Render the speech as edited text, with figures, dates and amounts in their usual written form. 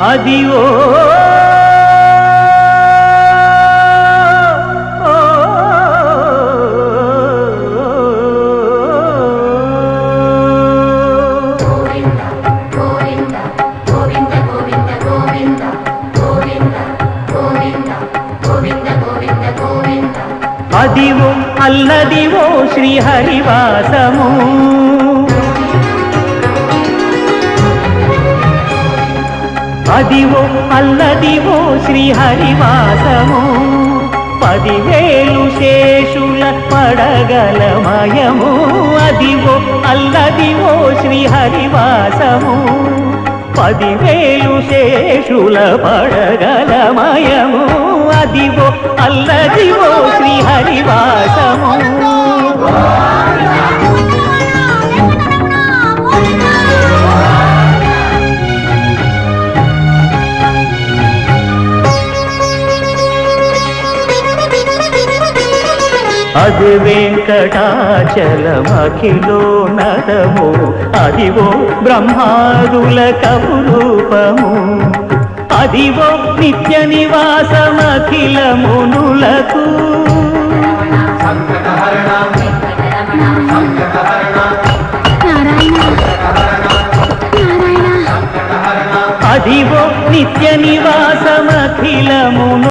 అదివో అదివో అల్లదివో శ్రీహరివాసము అదివో అల్లదివో శ్రీహరివాసము 10,000 శేషుల పడగలమయము అదివో అల్లదివో శ్రీహరివాసము 10,000 శేషుల పడగలమయము అదివో అల్లదివో శ్రీహరివాసము అది వెంకటాచలమఖిలో నదము అదివో బ్రహ్మాదుల కపురూపము అదివో నిత్య నివాసమఖిల మునులకు అదివో నిత్య నివాసమఖిల మును